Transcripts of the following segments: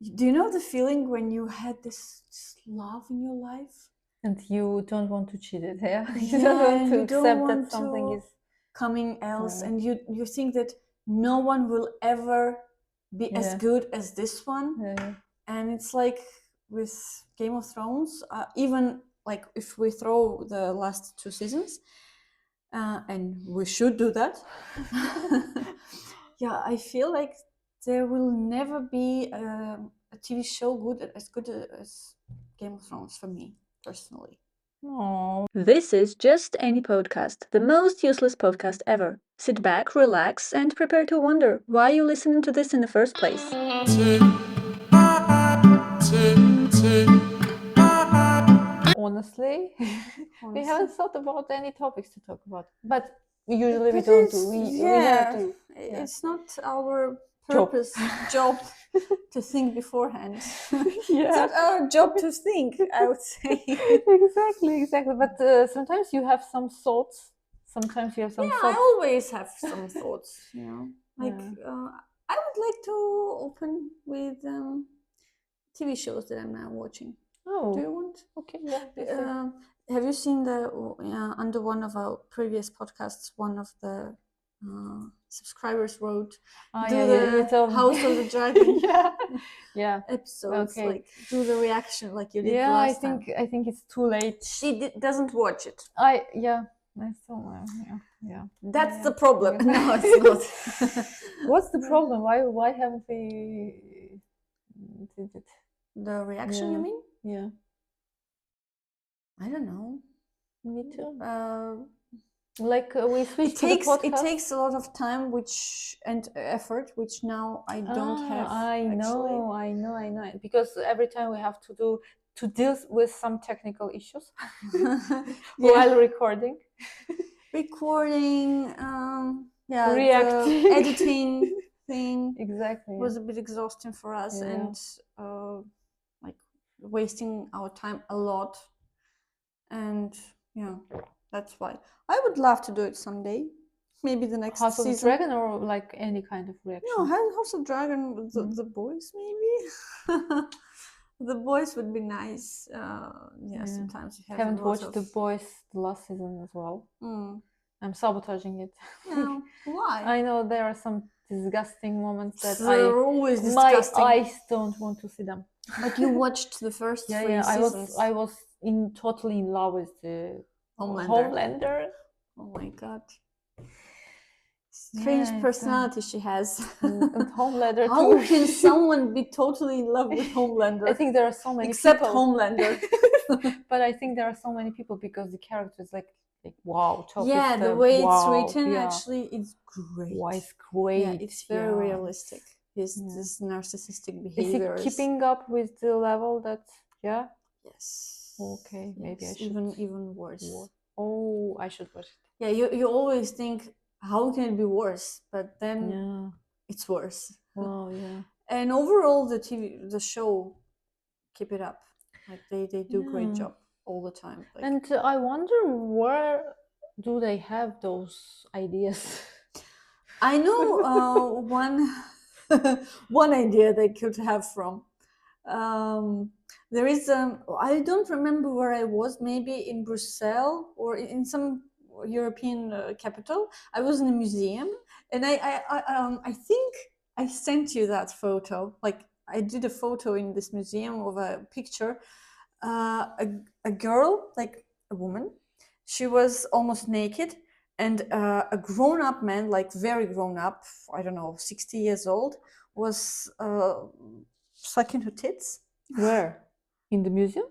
Do you know the feeling when you had this love in your life? And you don't want to cheat it, yeah? You don't Yeah, want and to you don't accept that want something to is... coming else, and you think that no one will ever be as Yeah. good as this one. Yeah. And it's like with Game of Thrones, even like if we throw the last 2 seasons, and we should do that. Yeah, I feel like there will never be a TV show good as Game of Thrones for me personally. Aww. This is Just Any Podcast, the most useless podcast ever. Sit back, relax, and prepare to wonder why you listening to this in the first place. Honestly, we haven't thought about any topics to talk about, but usually we But don't it's, do. We yeah, have to. Yeah. it's not our Job. purpose job to think beforehand. It's Yeah. not our job to think, I would say. Exactly. But sometimes you have some thoughts. Sometimes you have some Yeah, thoughts. I always have some thoughts, like Yeah. I would like to open with TV shows that I'm now watching. Oh. Do you want? Okay. Yeah. let's see. Have you seen the under one of our previous podcasts? One of the subscribers wrote, "Do Yeah, the you told me. House of the Dragon Yeah. episodes, Okay. like do the reaction like you did Yeah, last time." I think it's too late. She doesn't watch it. I still yeah. That's Yeah. the problem. Yeah. No, it's not. What's the problem? Why haven't we did it? The reaction, you mean? Yeah. I don't know. Me too. We It switched to the podcast. It takes a lot of time, and effort, which now I don't have. I know. Because every time we have to deal with some technical issues while recording. Yeah, reacting. the editing thing exactly was a bit exhausting for us, and like wasting our time a lot. And yeah, that's why I would love to do it someday. Maybe the next House season. of the Dragon, or like any kind of reaction? No, House of Dragon, the boys maybe. The boys would be nice. Sometimes you haven't watched The Boys the last season as well. I'm sabotaging it. No, why? I know there are some disgusting moments that They're always disgusting. My eyes don't want to see them. But you watched the first 3 seasons. I was totally in love with the Homelander. Oh my god. Strange personality she has. And Homelander How can someone be totally in love with Homelander? I think there are so many except people. Homelander. But I think there are so many people because the character is like wow. The way it's written, actually, it's great. Wow, it's great. Yeah, it's very realistic. This narcissistic behavior. Is it keeping up with the level that? Yeah. Yes. Okay, maybe I should. Even worse. Oh, I should watch it. Yeah, you always think, how can it be worse? But then it's worse. Oh yeah. And overall, the show, keep it up. Like they do a great job all the time. Like, and I wonder where do they have those ideas? I know one idea they could have from. There is I don't remember where I was. Maybe in Brussels or in some European capital. I was in a museum, and I think I sent you that photo. Like I did a photo in this museum of a picture. A girl, like a woman, she was almost naked, and a grown-up man, like very grown-up, I don't know, 60 years old, was sucking her tits. Where? In the museum?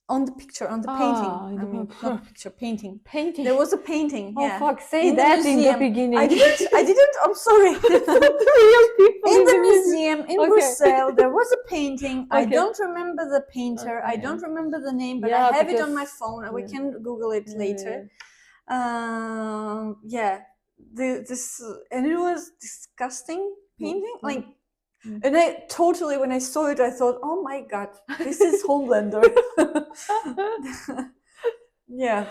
On the picture, on the painting. Not picture, painting. Painting. There was a painting. Oh fuck! Say that in the beginning. I didn't. I'm sorry. Real people in the museum in Brussels, there was a painting. Okay. I don't remember the painter. I don't remember the name, but I have it on my phone. We can Google it later. This and it was disgusting painting. Like. And when I saw it, I thought, oh my god, this is Homelander. Yeah.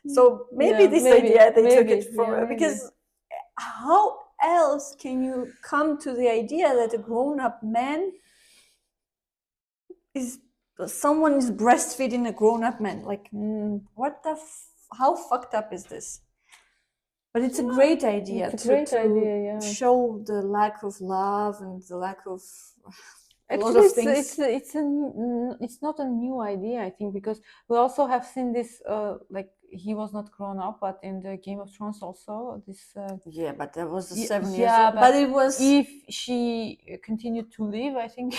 So maybe idea they took it from because how else can you come to the idea that a grown-up man is someone is breastfeeding a grown-up man. Like, what the? How fucked up is this? But it's a great idea. It's a great idea, yeah. show the lack of love and the lack of a lot Actually, of things. it's not a new idea, I think, because we also have seen this. Like he was not grown up, but in the Game of Thrones also this. Yeah, but that was Ye- 7 years yeah, old. But it was. If she continued to live, I think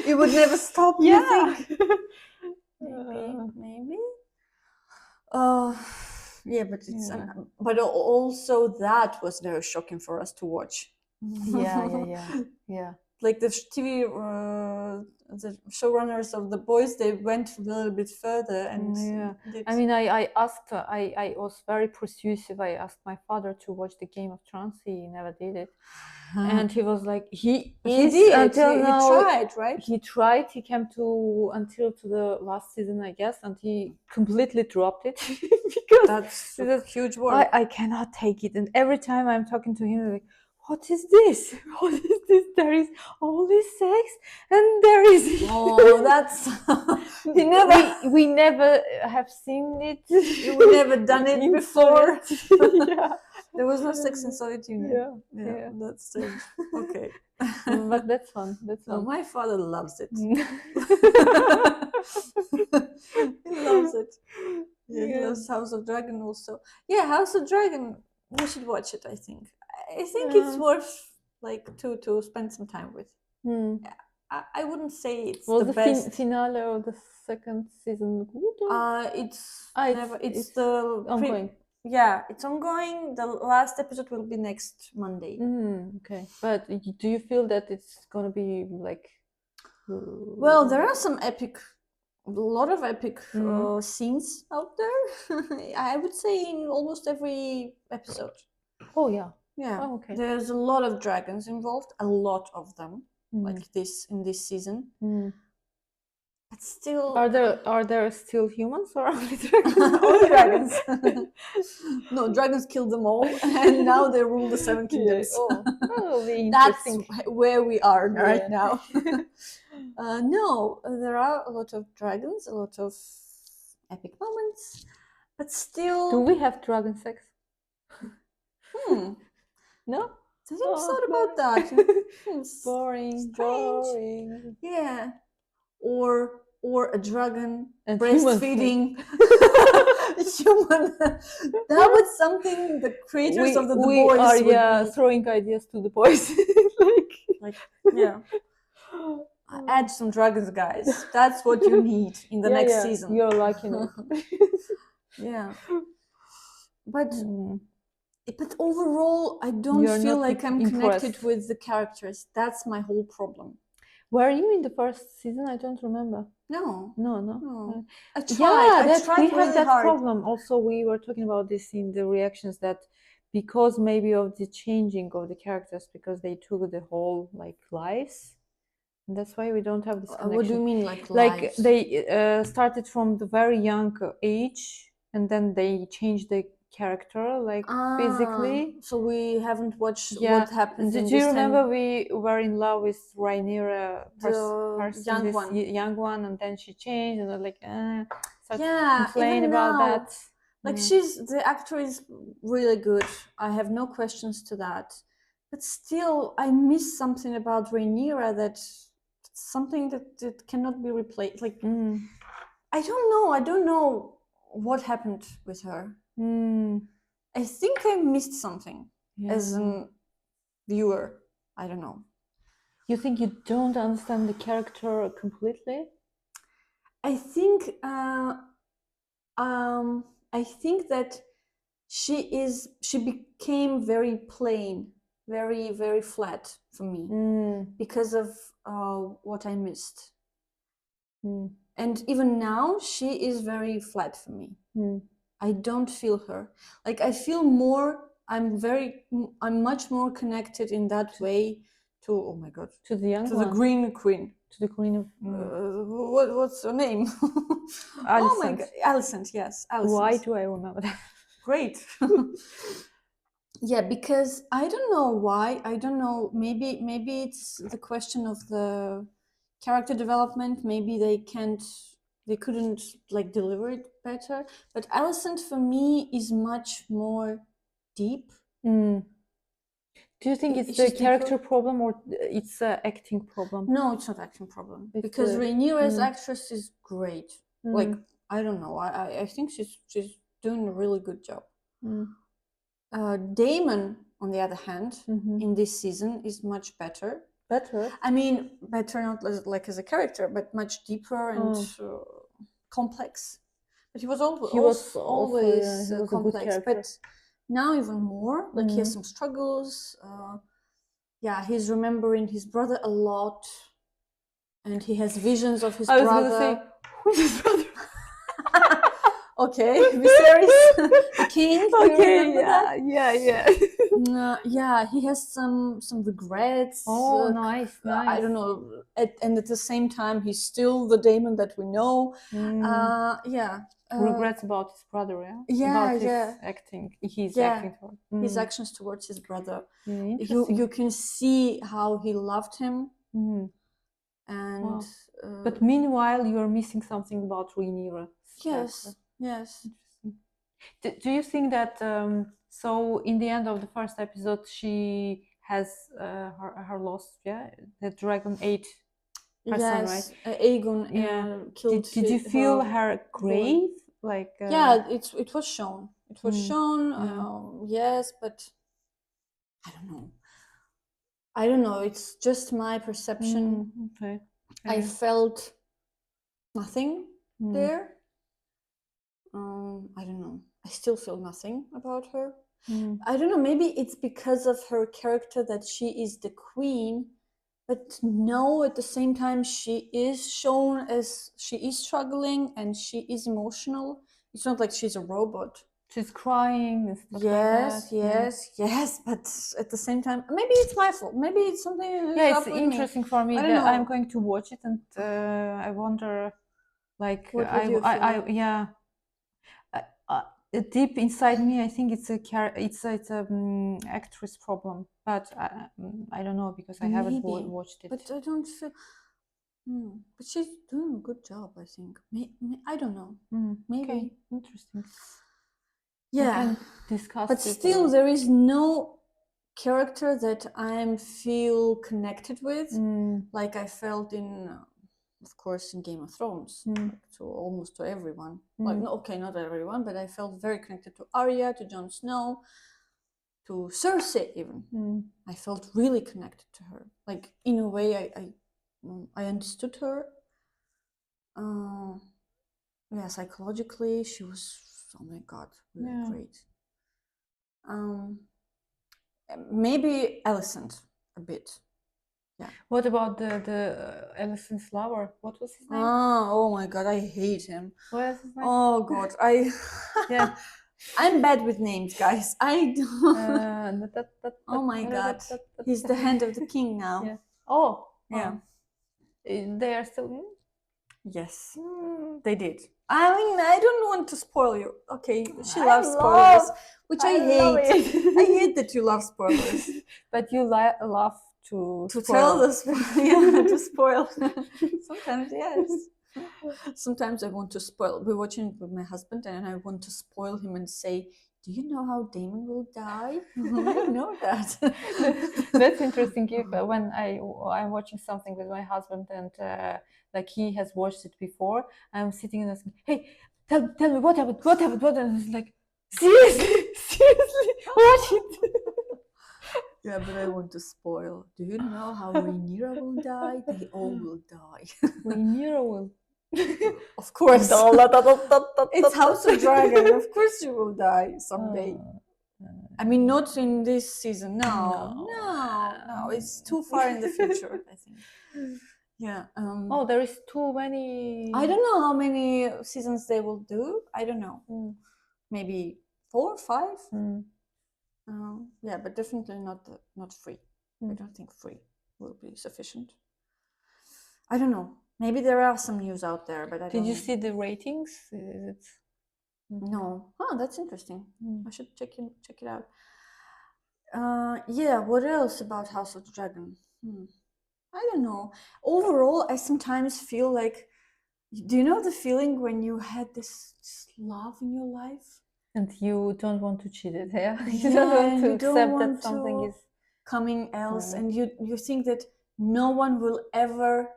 It would never stop. You Yeah. think? Maybe. Yeah, but it's Yeah. but also that was very shocking for us to watch. Yeah. Like the TV, the showrunners of The Boys, they went a little bit further and Yeah. did. I mean, I asked. I was very persuasive. I asked my father to watch the Game of Thrones. He never did it, and he was like, he did. until he now. tried, right? He tried. He came to the last season, I guess, and he completely dropped it because That's he a says, huge word. I cannot take it. And every time I'm talking to him, like, what is this? What is this? There is only sex, and there is. Oh, that's he never. We never have seen it. We never done it in before. Soviet. Yeah. There was no sex in Soviet Union. Yeah. That's strange. Okay. But that's fun. That's No, fun. my father loves it. He loves it. Yeah, he loves House of Dragon also. Yeah, House of Dragon. We should watch it. I think. I think it's worth like to spend some time with. I wouldn't say it's Was the the best. finale of the second season good? Or? It's it's never. It's the ongoing. Yeah, it's ongoing. The last episode will be next Monday. Okay, but do you feel that it's gonna be like? Well, there are some a lot of epic scenes out there. I would say in almost every episode. Oh yeah. Yeah. Oh, okay. There's a lot of dragons involved. A lot of them, like this in this season. But still, are there still humans or only dragons? only dragons. No, dragons killed them all, and now they rule the Seven Kingdoms. Oh, that will be That's interesting. where we are right Yeah. now. No, there are a lot of dragons, a lot of epic moments, but still. Do we have dragon sex? No? I didn't thought about that. Boring. Strange. Boring. Yeah. Or a dragon And breastfeeding human. That was something the creators of the Boys are would throwing ideas to the boys. like yeah. Add some dragons, guys. That's what you need in the next season. You're liking it. Yeah. But overall, I don't feel like I'm connected with the characters. That's my whole problem. Were you in the first season? I don't remember. No. I tried. We really have that hard. problem. Also, we were talking about this in the reactions that because maybe of the changing of the characters, because they took the whole like lives, and that's why we don't have this connection. What do you mean, like lives? They started from the very young age, and then they changed the character physically. So we haven't watched what happened. Did you remember we were in love with Rhaenyra, the young one, and then she changed, and like complain about that. Like the actor is really good. I have no questions to that. But still, I miss something about Rhaenyra something that cannot be replaced. Like I don't know what happened with her. I think I missed something as a viewer. I don't know. You think you don't understand the character completely? I think that she became very plain, very, very flat for me because of what I missed. And even now, she is very flat for me. I don't feel her. Like I feel more. I'm much more connected in that way to. Oh my god! To the young one. The Green Queen. To the Queen of. What's her name? Alicent. Oh my god, Alicent. Yes, Alicent. Why do I remember that? Great. Yeah, because I don't know why. I don't know. Maybe it's the question of the character development. Maybe they couldn't like deliver it better. But Alicent for me is much more deep. Do you think it's the She's character deeper. problem or it's a acting problem? No, it's not acting problem, It's because the- Rhaenyra's actress is great. Like, Mm. I don't know, I think she's doing a really good job. Mm. Damon, on the other hand, Mhm. in this season is much better. Better. I mean, better not like as a character, but much deeper and complex. But he was always He was always he was a good complex. character. But now even more, like he has some struggles. Yeah, he's remembering his brother a lot, and he has visions of his I was brother. gonna say, who's his brother? Okay, Viserys, the king. Do you Okay, remember that? yeah. He has some regrets. Oh, nice. I don't know, and at the same time, he's still the Daemon that we know. Regrets about his brother, yeah? Yeah, About his yeah. acting. He's Yeah. acting for His actions towards his brother. interesting. You can see how he loved him, and Wow. But meanwhile, you're missing something about Rhaenyra. yes. Interesting. Do you think that so in the end of the first episode she has her loss, yeah? The dragon ate her son, right? Aegon killed. Did you feel her grave? Like yeah, it was shown. It was shown. Yes, but I don't know. It's just my perception. Okay. I felt nothing there. I don't know. I still feel nothing about her. I don't know. Maybe it's because of her character that she is the queen, but no, at the same time, she is shown as she is struggling and she is emotional. It's not like she's a robot. She's crying and stuff Yes, like that. yes, but at the same time, maybe it's my fault. Maybe it's something. Yeah, up it's with interesting me. for me I that don't know. I'm going to watch it, and I wonder, like, What would you feel? yeah, deep inside me, I think it's a actress problem, but I don't know because I haven't Maybe. watched it. But I don't feel. But she's doing a good job, I think. I don't know. Maybe. Okay, interesting. Yeah. We can discuss But it, still, there is no character that I feel connected with, like I felt in, of course, in Game of Thrones, like almost to everyone. Like, okay, not everyone, but I felt very connected to Arya, to Jon Snow, to Cersei even. I felt really connected to her. Like, in a way, I understood her. Yeah, psychologically, she was, oh my God, really great. Maybe Alicent a bit. Yeah. What about the Alicent's lover? What was his name? Oh my God, I hate him. What is his name? Oh God, Yeah. I'm bad with names, guys. I don't. Oh my God, he's the hand of the king now. Yeah. Oh. Yeah. They are still. Yes, they did. I mean, I don't want to spoil you. Okay, she loves spoilers, which I hate. I hate that you love spoilers. But you love to tell the spoiler, to spoil. Sometimes, yes. Sometimes I want to spoil. We're watching it with my husband, and I want to spoil him and say, "Do you know how Damon will die?" I know that. That's interesting. If when I'm watching something with my husband and like he has watched it before, I'm sitting and asking, "Hey, tell me what happened? What happened? What?" And he's like, "Seriously, watch it." Yeah, but I want to spoil. Do you know how Rhaenyra will die? They all will die. Rhaenyra will. Of course. It's House of Dragon. Of course she will die someday. I mean, not in this season. No. It's too far in the future, I think. Yeah. Oh, there is too many. I don't know how many seasons they will do. I don't know. Maybe 4, 5. Yeah, but definitely not free. I don't think free will be sufficient. I don't know. Maybe there are some news out there, but I don't know. Did you see the ratings? No. Oh, that's interesting. I should check it out. Yeah, what else about House of the Dragon? I don't know. Overall, I sometimes feel like, do you know the feeling when you had this love in your life? And you don't want to cheat it, yeah? You Yeah, don't want and to you don't accept that want something to is. coming else, Yeah. and you think that no one will ever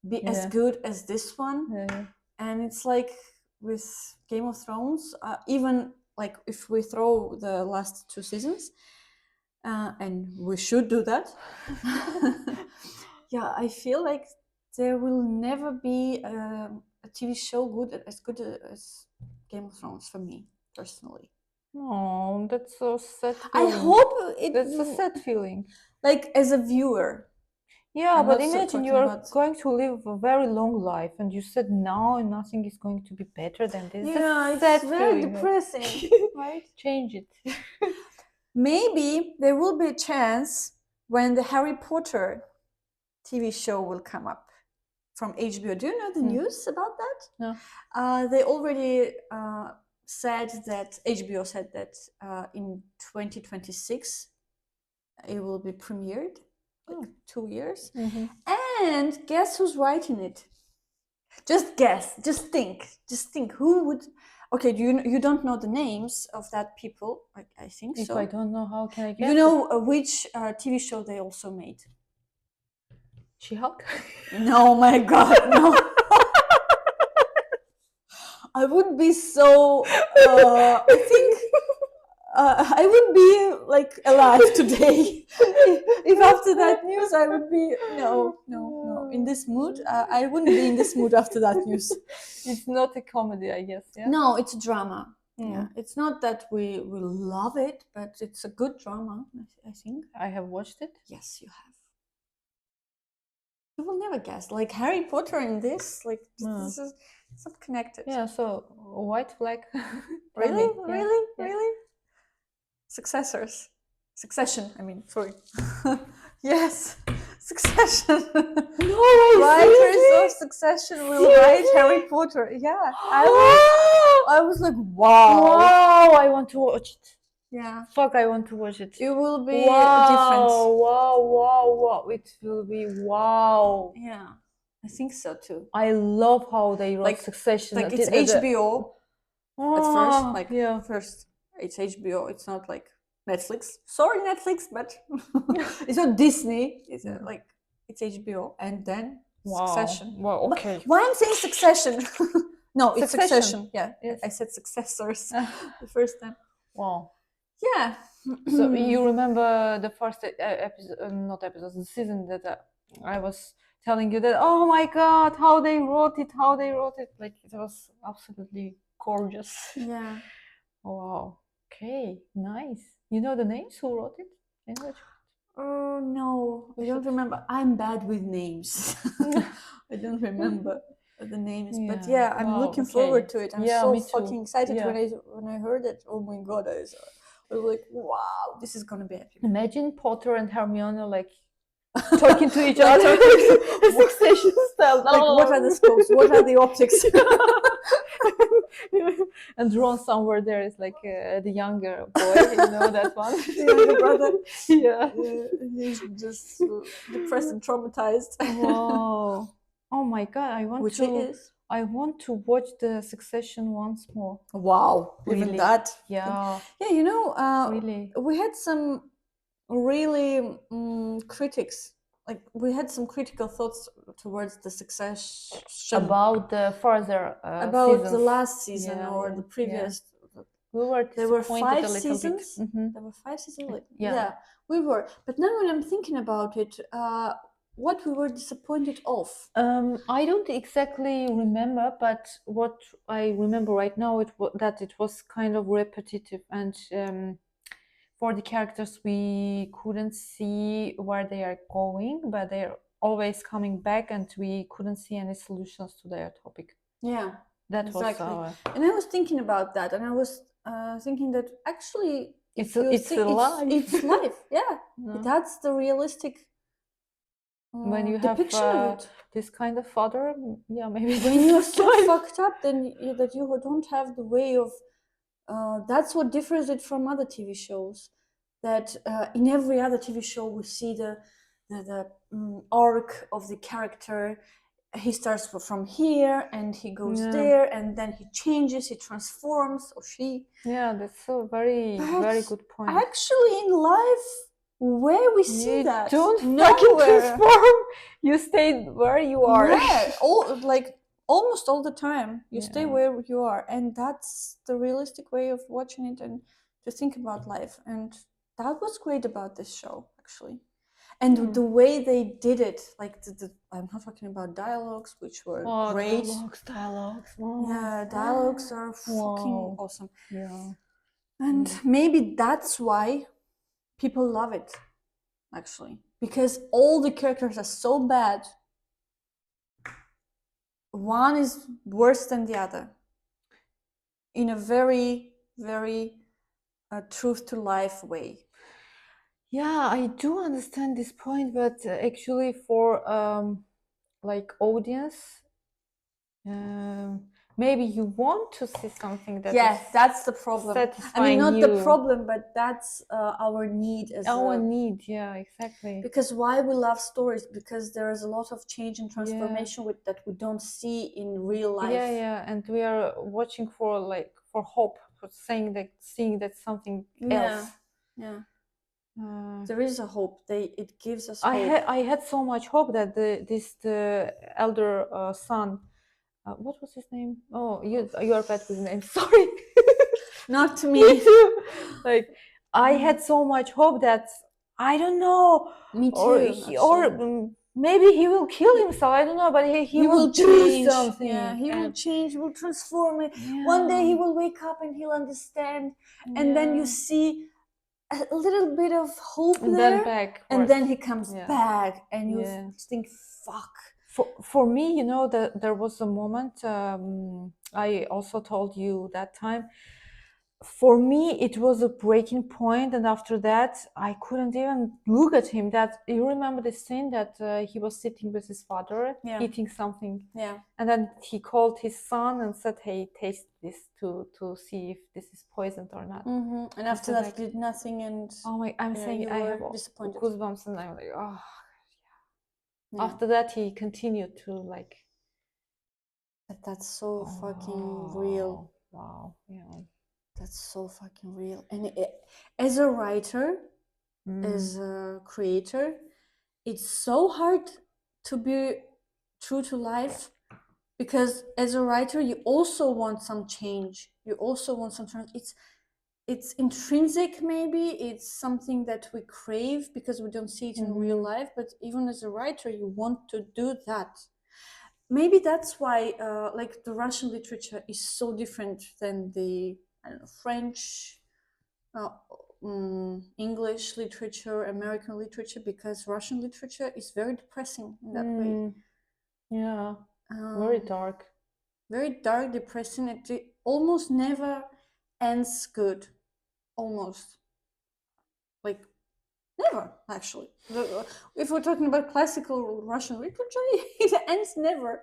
be as Yeah. good as this one. Yeah. And it's like with Game of Thrones, even like if we throw the last 2 seasons, and we should do that. Yeah, I feel like there will never be a TV show as good as Game of Thrones for me personally. Oh, that's so sad I feeling. hope it That's a sad feeling. like as a viewer. Yeah, I'm but not so imagine talking you're about- going to live a very long life, and you said now nothing is going to be better than this. Yeah, That's a sad it's very feeling. depressing, right? Change it. Maybe there will be a chance when the Harry Potter TV show will come up from HBO. Do you know the news about that? No. They already said that HBO said that in 2026 it will be premiered, like 2 years. Mhm. And guess who's writing it? Just guess. Just think. Who would? Okay, you don't know the names of that people? I think If so. I don't know, how can I guess? You know which TV show they also made? She-Hulk? No, my God, no. I would be so. I think I would be like alive today if after that news I would be no. In this mood, I wouldn't be in this mood after that news. It's not a comedy, I guess. Yeah. No, it's a drama. Mm. Yeah, it's not that we love it, but it's a good drama. I think. I have watched it. Yes, you have. You will never guess. Like Harry Potter in this, like this is it's not connected. Yeah. So white flag. Tell Really, me. Yeah. really, Yeah. really. Succession. I mean, sorry. Yes, Succession. No, Writers of Succession will write Harry Potter. Yeah, I was like, wow. Wow, I want to watch it. Yeah, Fuck, I want to watch it. it will be Wow, different. wow. It will be wow. Yeah, I think so too. I love how they wrote Like- Succession. Like it's HBO at first. Like yeah. first, it's HBO. It's not like Netflix. Sorry, Netflix, but it's not Disney. It's like it's HBO, and then Wow. Succession. Wow. Okay. Why I'm saying Succession? No, it's Succession. Succession. Yeah, Yes. I said successors the first time. Wow. Yeah. So you remember the first episode, not episode, the season that I was telling you that, oh my God, how they wrote it, like it was absolutely gorgeous. Yeah. Wow. Okay, nice. You know the names who wrote it? Oh no, I don't remember. I'm bad with names. I don't remember the names, but yeah, I'm wow, looking okay. forward to it. I'm Yeah, so me too. fucking excited Yeah. when I heard it. Oh my God, I was like, wow, this is gonna be epic. Imagine Potter and Hermione like talking to each other, Succession style. Like, what are the scopes? What are the optics? And Ron somewhere there is like the younger boy, you know that one. The younger brother. Yeah. He's just depressed and traumatized. Wow. Oh my God, I want to watch the Succession once more. Wow, even Really? that. Yeah. Yeah, you know, Really. we had some really critics. Like we had some critical thoughts towards the Succession About the further about seasons. the last season Yeah, or yeah, the previous. We were There were disappointed 5 a little seasons. bit. Mhm. There were 5 seasons. Like, Yeah. yeah, we were. But now when I'm thinking about it, what we were disappointed of. I don't exactly remember, but what I remember right now that it was kind of repetitive, and for the characters we couldn't see where they are going, but they're always coming back, and we couldn't see any solutions to their topic. Yeah, That exactly. was And I was thinking about that, and I was thinking that actually it's life. It's life. Yeah, No. that's the realistic. When you have depiction of it. this kind of father, yeah, maybe When you're so life. fucked up, then that you don't have the way of. That's what differs it from other TV shows. That in every other TV show we see the arc of the character. He starts from here and he goes Yeah. there, and then he changes, he transforms, or she. Yeah, that's a very But good point. actually, in life, where we see You that? don't fucking Nowhere. transform. You stay where you are. Yeah, almost all the time. You stay Yeah. where you are, and that's the realistic way of watching it and to think about life. And that was great about this show, actually. And the way they did it, like I'm not talking about dialogues, which were Oh, great. dialogues. Yeah, dialogues are fucking Wow. awesome. Yeah. And maybe that's why people love it, actually, because all the characters are so bad. One is worse than the other in a very, very truth to life way. Yeah, I do understand this point, but actually for like audience, maybe you want to see something that Yeah, is that's the problem. I mean, satisfying not you. the problem, but that's our need as Our need, yeah, exactly. because why we love stories, because there is a lot of change and transformation with that we don't see in real life. Yeah, and we are watching for hope, for seeing that something else. Yeah. There is a hope. It gives us hope. I had so much hope that the elder son, what was his name? Oh, you are bad with names. Sorry. Not me. Me too. Like I had so much hope that I don't know. Me too. Or maybe he will kill himself. I don't know, but he will do change something. Yeah, he will change. Will transform it. Yeah. One day he will wake up and he'll understand. And then you see a little bit of hope and there, then back, and then he comes back, and you think, "Fuck." For me, you know, there was a moment. I also told you that time. For me, it was a breaking point, and after that, I couldn't even look at him. That you remember the scene that he was sitting with his father, eating something, and then he called his son and said, "Hey, taste this to see if this is poisoned or not." And after that, did nothing, and oh my, I'm saying I have goosebumps, and I'm like, oh. Yeah. After that, he continued to like. But that's so fucking real. Wow, yeah. That's so fucking real. And as a writer, as a creator, it's so hard to be true to life, because as a writer, you also want some change. You also want some it's intrinsic, maybe it's something that we crave because we don't see it in real life, but even as a writer, you want to do that. Maybe that's why like the Russian literature is so different than the French, English literature, American literature, because Russian literature is very depressing in that way. Yeah, very dark, depressing. It almost never ends good. Almost, like, never, actually. If we're talking about classical Russian literature, it ends never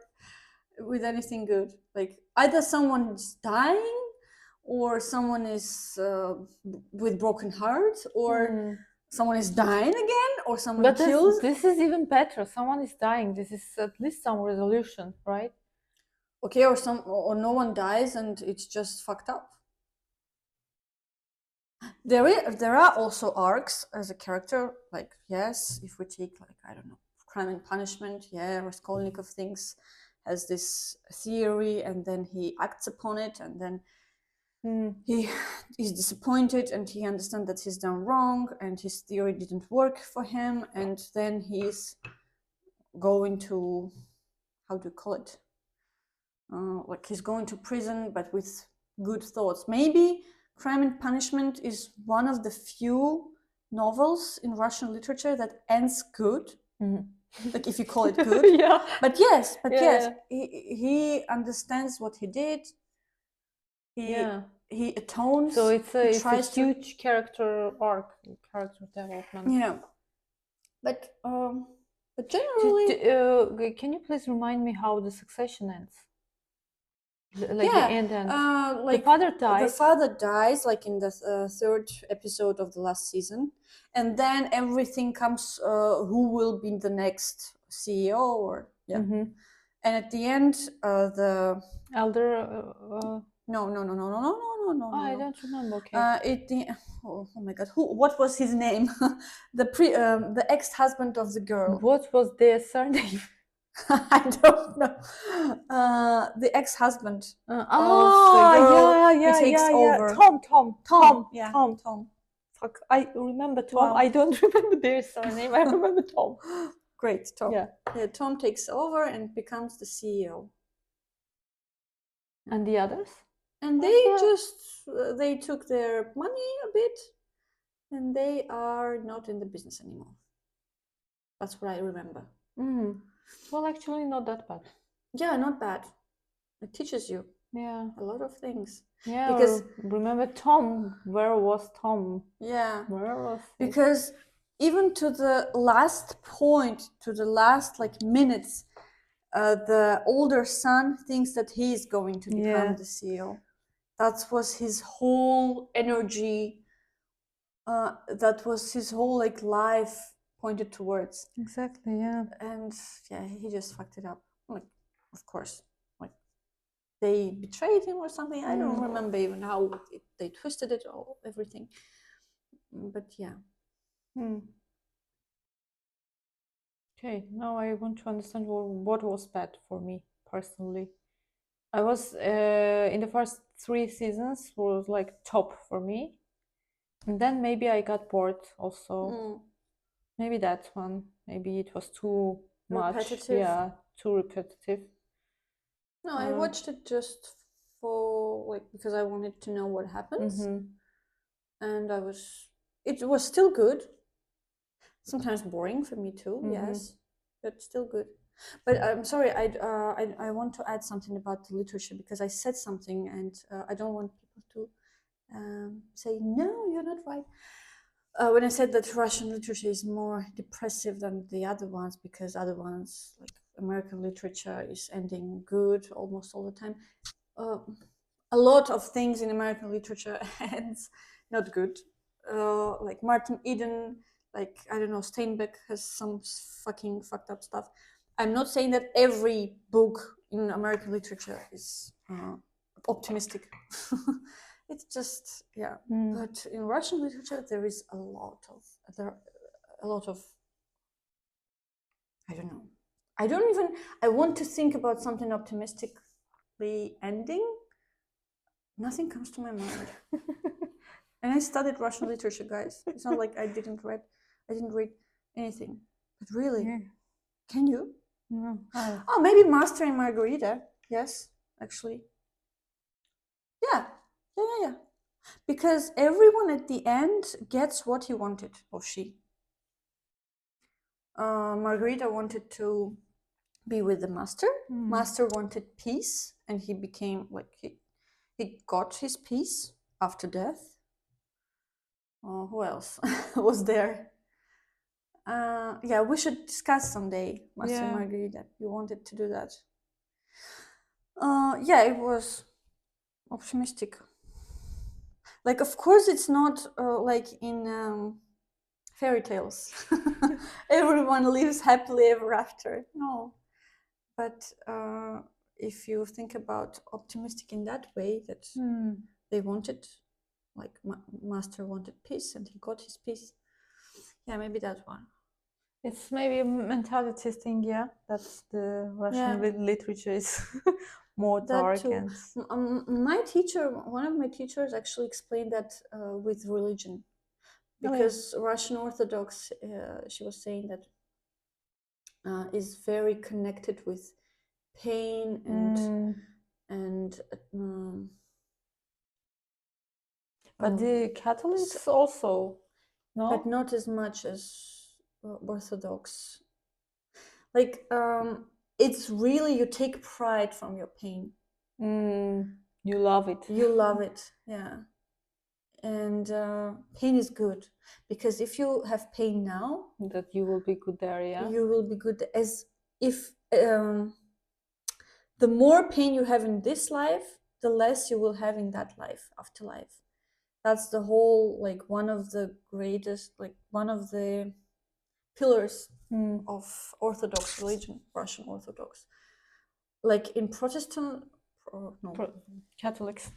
with anything good. Like, either someone's dying, or someone is with broken heart, or someone is dying again, or someone kills. This is even better. Someone is dying. This is at least some resolution, right? Okay, or no one dies and it's just fucked up. There are also arcs as a character, like, yes, if we take, like, I don't know, Crime and Punishment, Raskolnikov has this theory, and then he acts upon it, and then he is disappointed, and he understands that he's done wrong, and his theory didn't work for him, and then he's going to, how do you call it? Like, he's going to prison, but with good thoughts. Maybe Crime and Punishment is one of the few novels in Russian literature that ends good. Like, if you call it good. But yes, he understands what he did. He atones. So it's a huge character arc, character development. Yeah. But generally, can you please remind me how the Succession ends? Like the end and the like father the dies. father dies like in the third episode of the last season, and then everything comes. Who will be the next CEO? Or Mhm. and at the end, the Elder. no, I don't remember. Okay. oh my god, what was his name? The ex-husband of the girl. What was their surname? I don't know. The ex-husband of the Ah, girl yeah, who takes yeah. over. Tom. Yeah, Tom. Tom. Fuck, I remember Tom. Wow. I don't remember their surname. I remember Tom. Great, Tom. Yeah. Tom takes over and becomes the CEO. And the others? And they just they took their money a bit, and they are not in the business anymore. That's what I remember. Well, actually, not that bad. Yeah, not bad. It teaches you Yeah. a lot of things. Yeah. Because remember Tom? Where was Tom? yeah, Where was he? because even to the last point, to the last like minutes, the older son thinks that he is going to become the CEO. That was his whole energy. That was his whole like life pointed towards. Exactly. Yeah. And yeah, he just fucked it up. Like, of course, like they betrayed him or something. I don't remember even how they twisted it or everything. But yeah. Okay, now I want to understand what was bad for me personally. I was in the first 3 seasons was like top for me, and then maybe I got bored also. Maybe that one. Maybe it was too much. Repetitive. Yeah, too repetitive. No, I watched it just for like because I wanted to know what happens, and it was still good. Sometimes boring for me too, yes, but still good. But I'm sorry, I want to add something about the literature because I said something, and I don't want people to say no, you're not right. When I said that Russian literature is more depressive than the other ones because other ones like American literature is ending good almost all the time. A lot of things in American literature ends not good. Like Martin Eden, like I don't know, Steinbeck has some fucking fucked up stuff. I'm not saying that every book in American literature is optimistic. It's just But in Russian literature, there is a lot of I don't know. I want to think about something optimistically ending. Nothing comes to my mind. And I studied Russian literature, guys. It's not like I didn't read anything. But really, can you? No. Oh, maybe Master and Margarita. Yes, actually. Yeah. Because everyone at the end gets what he wanted, or she. Margarita wanted to be with the master. Master wanted peace, and he became like he got his peace after death. Who else was there? Yeah, we should discuss someday, Master and Margarita. You wanted to do that. Yeah, it was optimistic. Like, of course, it's not like in fairy tales. Everyone lives happily ever after. No, but if you think about optimistic in that way, that they wanted, like Master wanted peace, and he got his peace. Yeah, maybe that one. It's maybe a mentality thing, yeah. That's the Russian literature is more dark. And my teacher, one of my teachers, actually explained that with religion, because Russian Orthodox, she was saying that is very connected with pain and but the Catholics also, no, but not as much as Orthodox. Like it's really, you take pride from your pain. You love it. You love it, yeah. And pain is good, because if you have pain now, that you will be good there, yeah. you will be good. As if the more pain you have in this life, the less you will have in that life, afterlife. That's the whole, like, one of the greatest, like, one of the pillars of Orthodox religion, Russian Orthodox. Like in Protestant, Catholics.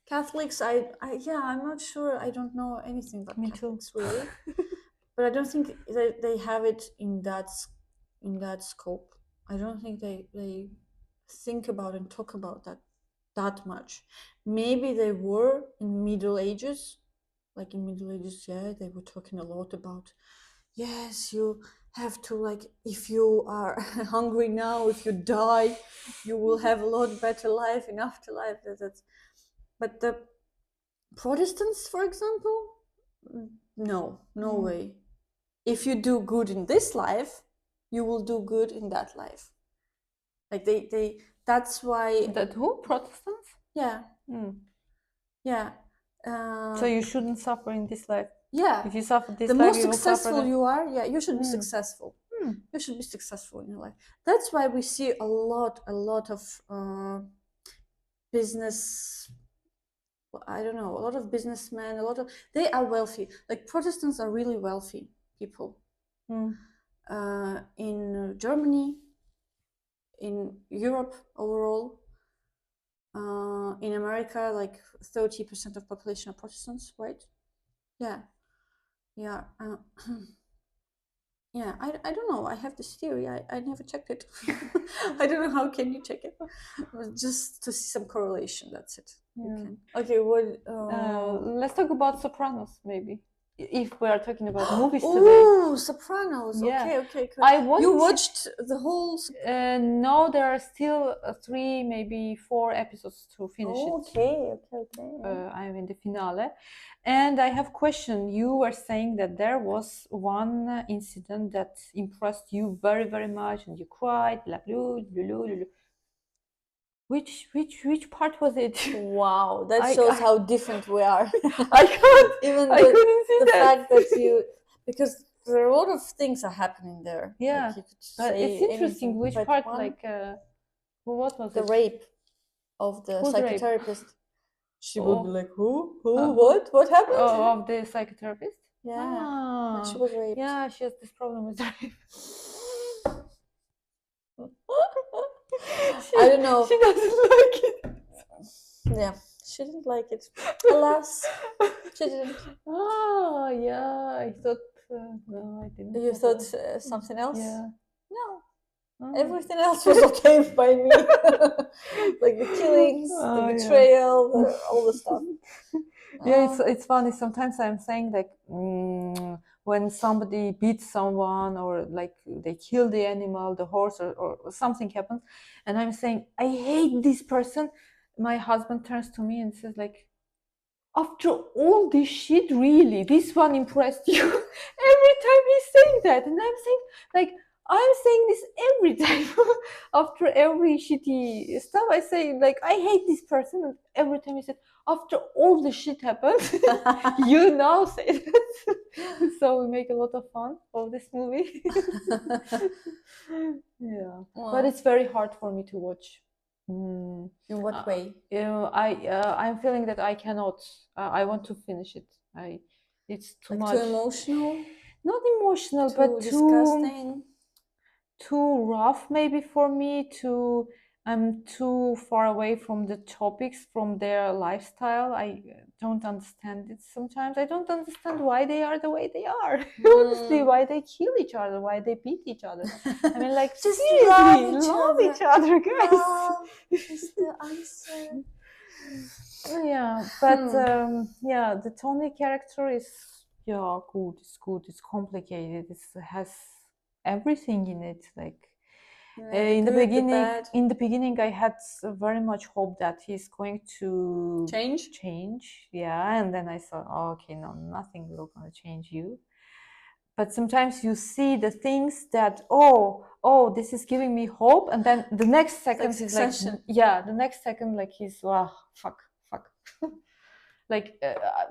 Catholics, I'm not sure. I don't know anything about Me Catholics too. really, but I don't think they have it in that scope. I don't think they think about and talk about that much. Maybe they were in Middle Ages, like in Middle Ages, yeah, they were talking a lot about, yes, you have to, like, if you are hungry now, if you die, you will have a lot better life in afterlife. But the Protestants, for example, no way. If you do good in this life, you will do good in that life. Like they that's why. That who? Protestants? Yeah. Yeah. So you shouldn't suffer in this life. Yeah. If you suffer this The life, more you will suffer successful you are, yeah, you should be successful. You should be successful in your life. That's why we see a lot of business. I don't know, a lot of businessmen, they are wealthy. Like Protestants are really wealthy people. In Germany, in Europe overall, in America, like 30% of population are Protestants, right? Yeah. Yeah. Yeah, I don't know. I have this theory. I never checked it. I don't know how can you check it. Just to see some correlation. That's it. Yeah. Okay. What? Let's talk about Sopranos, maybe. If we are talking about movies today. Oh, Sopranos. Yeah. Okay. You watched the whole. No, there are still 3, maybe 4 episodes to finish it. Okay. I'm in the finale, and I have question. You were saying that there was one incident that impressed you very, very much, and you cried. Blah, blah, blah, blah, blah. Which part was it? Wow, that shows how different we are. I can't. Even I couldn't see the that. fact that you, because there are a lot of things are happening there. Yeah, like you could but say it's interesting. anything, Which but part? one, Like, what was the it? rape of the Who's rape? psychotherapist. She Oh. would be like, who? What happened? Oh, of the psychotherapist. Yeah, Ah, and she was raped. yeah, she has this problem with rape. I don't know. She doesn't like it. Yeah, she didn't like it. Alas, she didn't. Oh, yeah. I thought. No, I didn't. You thought something else? Yeah. No. Oh. Everything else was okay by me. Like the killings, the betrayal, all the stuff. Yeah, it's funny. Sometimes I'm saying like when somebody beats someone or like they kill the animal, the horse, or something happens, and I'm saying I hate this person. My husband turns to me and says like, after all this shit, really, this one impressed you? Every time he's saying that, and I'm saying like, I'm saying this every time. After every shitty stuff, I say like, I hate this person, and every time he said, after all the shit happened, you now say that. So we make a lot of fun of this movie. Yeah, but it's very hard for me to watch. In what way? I'm feeling that I cannot. I want to finish it. It's too much. Too emotional. Not emotional, too but disgusting. Too rough, maybe for me. I'm too far away from the topics, from their lifestyle. I don't understand it sometimes. I don't understand why they are the way they are. Honestly, why they kill each other, why they beat each other. I mean, like, just seriously, love each other, guys. Love is the answer. Yeah, but yeah, the Tony character is good. It's good. It's complicated. It has everything in it. Like in the beginning, I had very much hope that he's going to change. Yeah, and then I thought, oh, okay, no, nothing will gonna change you. But sometimes you see the things that this is giving me hope, and then the next second is like the next second like he's fuck. Like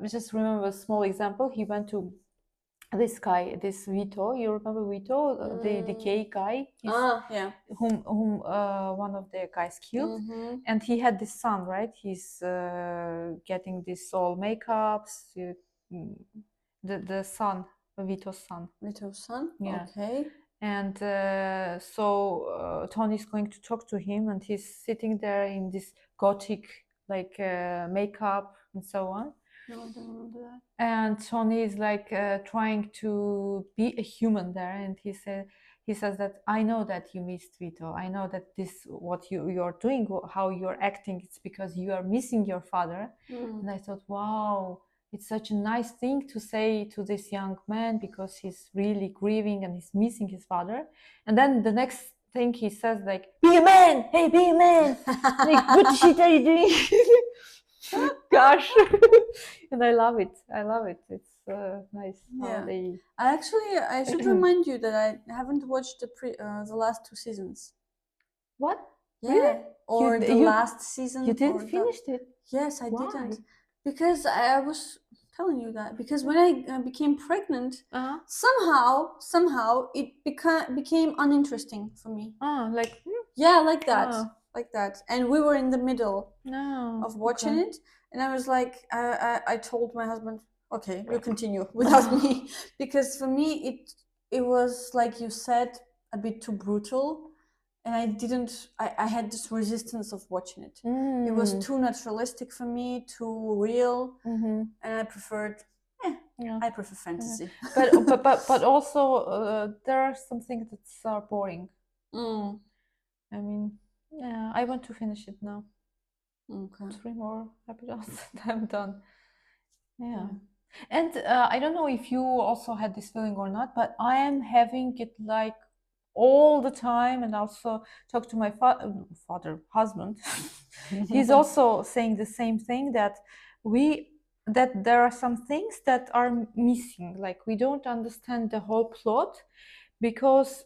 just remember a small example. He went to this guy, this Vito. You remember Vito, the gay guy? Yeah. Whom one of the guys killed, and he had this son, right? He's getting this all makeups. The son, Vito's son. Vito's son. Yeah. Okay. And so Tony's going to talk to him, and he's sitting there in this gothic like makeup and so on. No, I don't remember that. And Tony is like trying to be a human there, and he says that I know that you missed Vito. I know that this what you're doing, how you're acting, it's because you are missing your father. And I thought, wow, it's such a nice thing to say to this young man because he's really grieving and he's missing his father. And then the next thing he says, like, be a man, hey, be a man. Like, what the shit are you doing? Gosh. And I love it. It's nice how Yeah. they I should remind you that I haven't watched the last 2 seasons. what? Yeah. Really? Or the last season. You didn't or finish it? Yes, I Why? didn't. Because I was telling you that. Because when I became pregnant, somehow it became uninteresting for me. Like Yeah, like that. Like that. And we were in the middle no of watching it. And I was like, I told my husband, okay, you continue without me. Because for me, it was, like you said, a bit too brutal. And I had this resistance of watching it. It was too naturalistic for me, too real. And I preferred, I prefer fantasy. But also there are some things that are boring. I mean, yeah, I want to finish it now. Okay. 3 more episodes and I'm done. Yeah. And I don't know if you also had this feeling or not, but I am having it like all the time, and also talk to my husband. He's also saying the same thing, that there are some things that are missing, like we don't understand the whole plot, because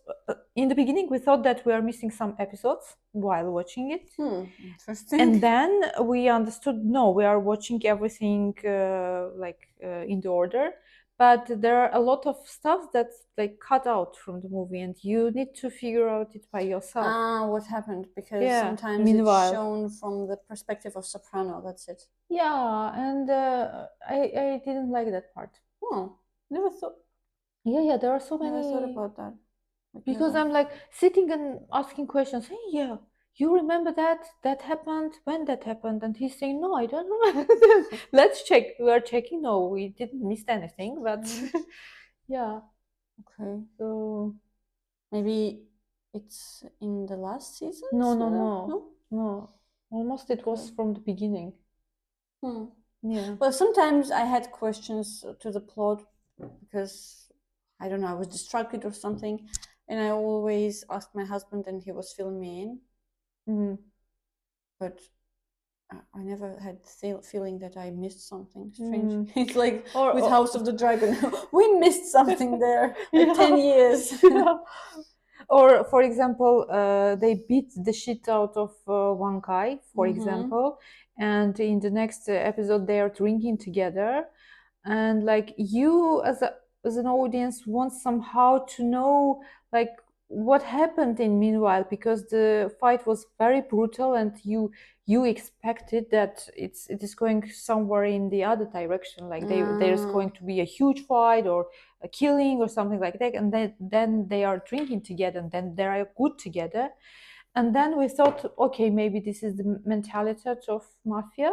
in the beginning we thought that we are missing some episodes while watching it. Interesting. And then we understood, no, we are watching everything in the order, but there are a lot of stuff that's like cut out from the movie, and you need to figure out it by yourself. What happened? Because sometimes meanwhile, it's shown from the perspective of Soprano. That's it. Yeah, and I didn't like that part. Never thought. Yeah, there are so many. Never thought about that. Because I'm like sitting and asking questions. Hey, yeah, you remember that happened, when that happened? And he's saying, no, I don't remember. Let's check. We are checking. No, we didn't miss anything, but yeah. Okay. So maybe it's in the last season. No. Almost it was from the beginning. Yeah. Well, sometimes I had questions to the plot because I don't know, I was distracted or something, and I always asked my husband, and he was filling me in. But I never had the feeling that I missed something strange. It's like with House of the Dragon. We missed something there. Like 10 years. Or, for example, they beat the shit out of one guy, for example, and in the next episode they are drinking together, and like you as an audience want somehow to know like what happened in meanwhile, because the fight was very brutal, and you expected that it is going somewhere in the other direction, like there's going to be a huge fight or a killing or something like that, and then they are drinking together, and then they are good together. And then we thought, okay, maybe this is the mentality of mafia,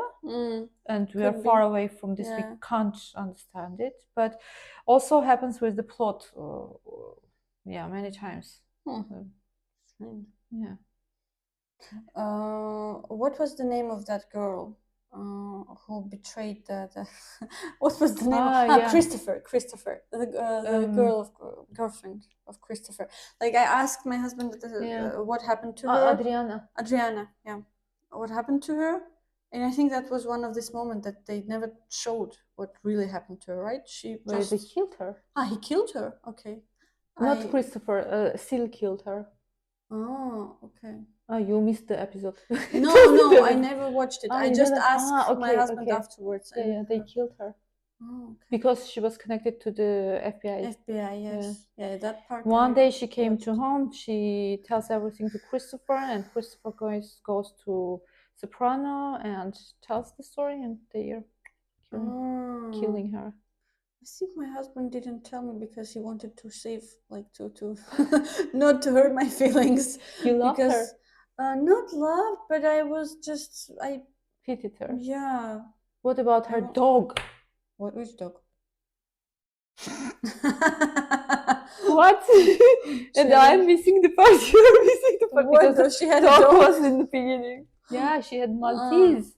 and we are far away from this. We can't understand it, but also happens with the plot. Many times. Yeah. What was the name of that girl who betrayed the what was the name? Christopher, the girlfriend of Christopher. Like, I asked my husband what happened to her. Adriana, yeah. What happened to her? And I think that was one of this moment that they never showed what really happened to her, right? They killed her. He killed her. Okay. Not Christopher. Seal killed her. Oh, okay. You missed the episode. No, I never watched it. I just asked my husband afterwards. Yeah, they killed her. Oh, okay. because she was connected to the FBI. FBI, yes. Yeah, that part. One I day she came to watched. home, she tells everything to Christopher, and Christopher goes to Soprano and tells the story, and they are killing her. I think my husband didn't tell me because he wanted to save, like to not to hurt my feelings. You love her? Because not love, but I was just Pitied her. yeah. What about her don't- dog? Which dog? What? And She I'm missing the part. You're missing the part What because does she had a dog dog? was in the beginning. Yeah, she had Maltese.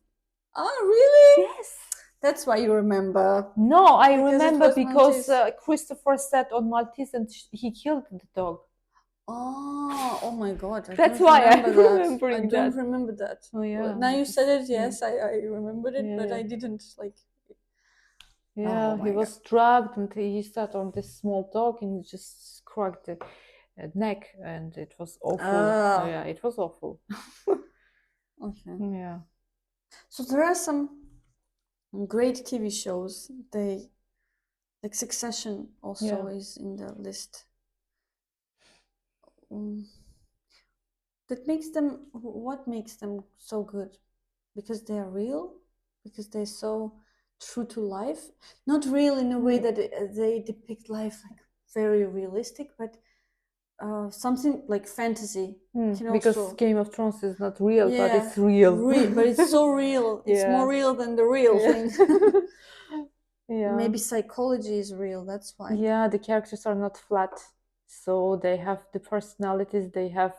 Oh, really? Yes. That's why you remember. No, I Because it remember was because Maltese. Christopher sat on Maltese and he killed the dog. Oh my God! I That's don't why I'm remember that. I remembering don't that. remember that. Oh yeah. Now you said it. Yeah. Yes, I remembered it, but Yeah. I didn't like. Yeah, Oh he my was drugged and he sat on this small dog and he just cracked the neck, and it was awful. Ah. Yeah, it was awful. Okay. Yeah. So there are some great TV shows. They like Succession also is in the list. That makes them. What makes them so good? Because they are real. Because they're so true to life. Not real in a way that they depict life like very realistic, but something like fantasy. Can Because also, Game of Thrones is not real, but yeah, it's real. but it's so real. It's Yeah. more real than the real Yeah. thing. Yeah. Maybe psychology is real. That's why. Yeah, the characters are not flat, so they have the personalities. They have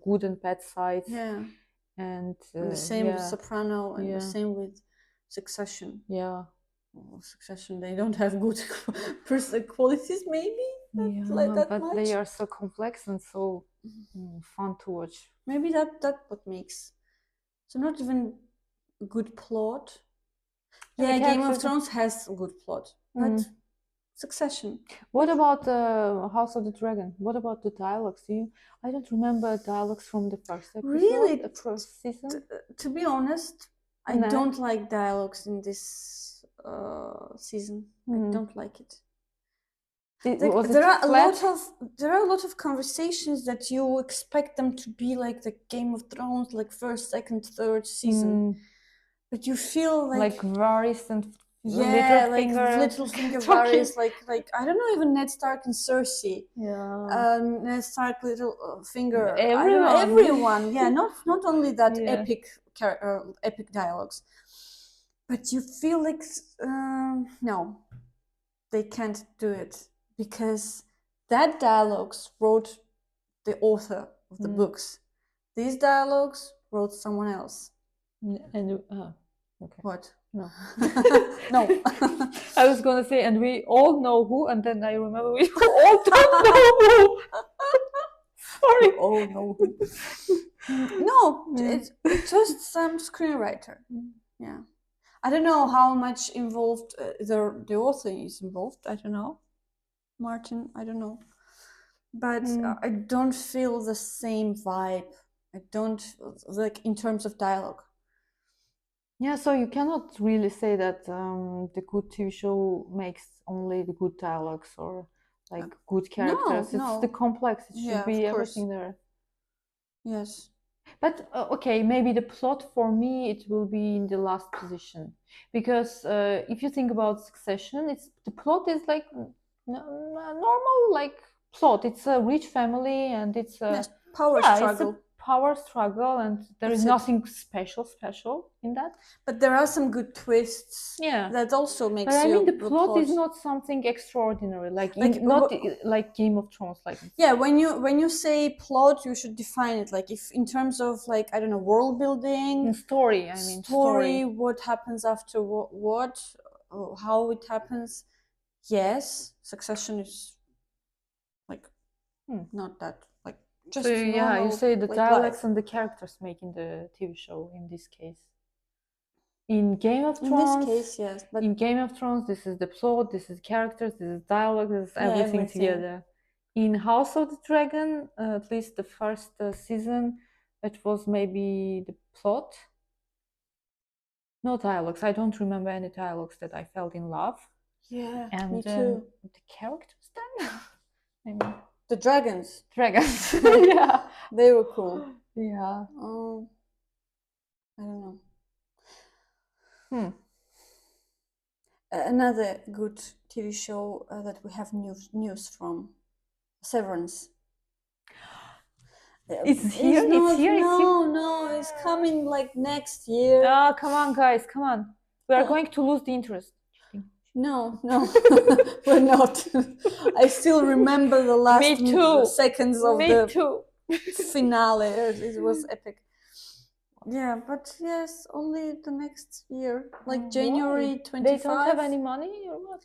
good and bad sides. Yeah. And And the same with Soprano, and the same with Succession. Yeah. Succession, they don't have good personal qualities, maybe. Like that but much. they are so complex and so fun to watch. Maybe that what makes. So not even a good plot. And the Yeah, Game of characters- Thrones has a good plot, but Succession. What about House of the Dragon? What about the dialogues? I don't remember dialogues from the first episode, Really? the first season. To be honest, I No. don't like dialogues in this season. I don't like it. Like, there are a lot of conversations that you expect them to be like the Game of Thrones, like first, second, third season, but you feel like Varys and Littlefinger, Varys, like I don't know, even Ned Stark and Cersei. Yeah. Ned Stark, Littlefinger, Everyone. Yeah, not only that Yeah. epic dialogues, but you feel like no, they can't do it because that dialogues wrote the author of the books. These dialogues wrote someone else. And okay. What? No. No. I was gonna say, and we all know who, and then I remember we all don't know who. Sorry. Oh no. No, it's just some screenwriter. Yeah. I don't know how much involved the author is involved. I don't know. Martin, I don't know. But I don't feel the same vibe. I don't, like, in terms of dialogue. Yeah, so you cannot really say that the good TV show makes only the good dialogues or like good characters. It's the complex. It should be everything there. Yes. But okay, maybe the plot for me, it will be in the last position, because if you think about Succession, the plot is like normal like plot. It's a rich family and it's a power struggle. It's a power struggle, and there is nothing special in that. But there are some good twists. Yeah, that also makes. But I mean, the plot is not something extraordinary, not like Game of Thrones. Like when you say plot, you should define it. Like if in terms of like I don't know, world building, story. I mean, story. What happens after what, how it happens. Yes, Succession is like not that like just so, normal, you say the like dialects life. and the characters making the TV show in this case. In Game of Thrones, in this case, yes, but in Game of Thrones, this is the plot, this is characters, this is dialogue, this is everything together. In House of the Dragon, at least the first season, it was maybe the plot. No dialogues. I don't remember any dialogues that I felt in love. Yeah, And me too. the characters then, I mean, The dragons, dragons. Yeah, they were cool. yeah. I don't know. Hmm. Another good TV show that we have news from, Severance. It's here. It's not. It's here. It's here. No, it's coming like next year. Oh, come on, guys, come on. We are going to lose the interest. No, we're not. I still remember the last Me too. seconds of Me the too. finale. It was epic. Yeah, but yes, only the next year, like January Why? 25. They don't have any money or what?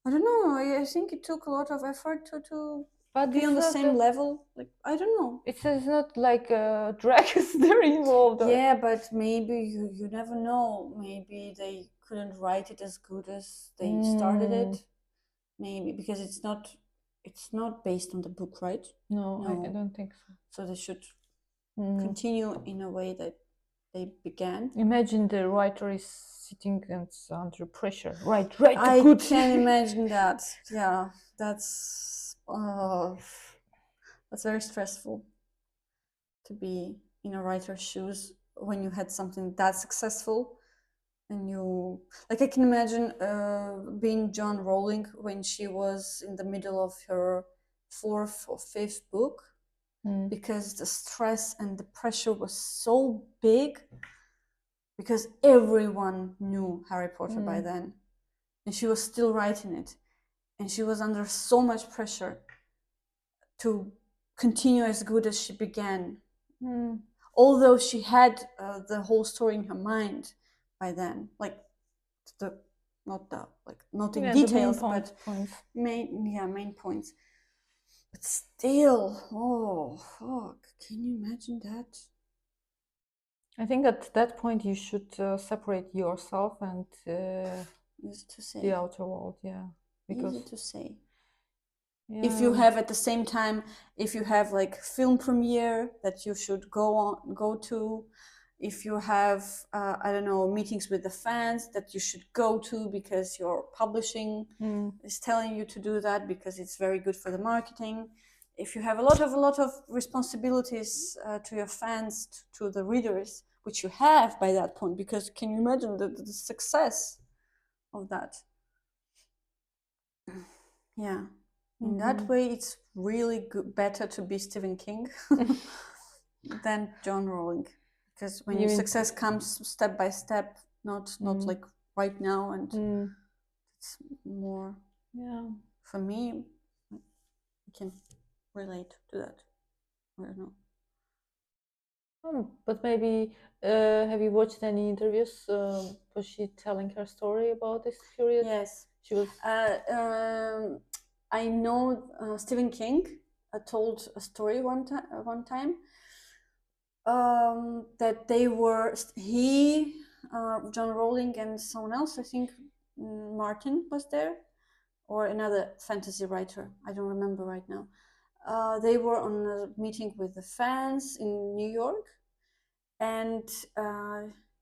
I don't know. I think it took a lot of effort to But be this on the was same level. Like, I don't know. It's not like dragons they're involved. Yeah, but maybe you never know. Maybe they couldn't write it as good as they started it. Maybe because it's not based on the book, right? No, No. I don't think so. So they should continue in a way that they began. Imagine the writer is sitting and under pressure. Right. I good. can imagine that. Yeah, that's very stressful to be in a writer's shoes when you had something that successful, and you like. I can imagine being John Rowling when she was in the middle of her 4th or 5th book, because the stress and the pressure was so big, because everyone knew Harry Potter by then, and she was still writing it, and she was under so much pressure to continue as good as she began, although she had the whole story in her mind by then, like not in details, but main points. But still, oh fuck, can you imagine that? I think at that point you should separate yourself and Easy to say. the outer world. Yeah, because easy to say. Yeah. If you have at the same time, if you have like film premiere that you should go to, if you have I don't know, meetings with the fans that you should go to because your publishing is telling you to do that because it's very good for the marketing. If you have a lot of responsibilities to your fans, to the readers, which you have by that point, because can you imagine the success of that? Yeah. In that way, it's really good, better to be Stephen King than John Rowling, because when your success comes step by step, not like right now, and it's more. Yeah. For me, I can relate to that. I don't know. But maybe have you watched any interviews? Was she telling her story about this period? Yes, she was. I know Stephen King told a story one time that they were John Rowling and someone else. I think Martin was there, or another fantasy writer. I don't remember right now. They were on a meeting with the fans in New York, and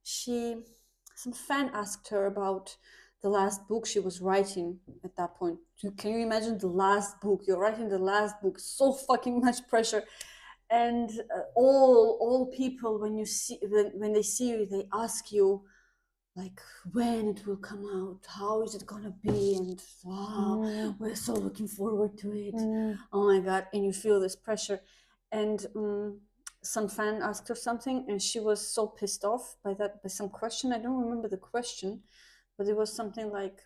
some fan asked her about the last book she was writing at that point. Can you imagine the last book? You're writing the last book, so fucking much pressure. And all people, when they see you, they ask you like when it will come out, how is it gonna be, and wow, we're so looking forward to it. Oh my god. And you feel this pressure, and some fan asked her something, and she was so pissed off by some question. I don't remember the question, but it was something like,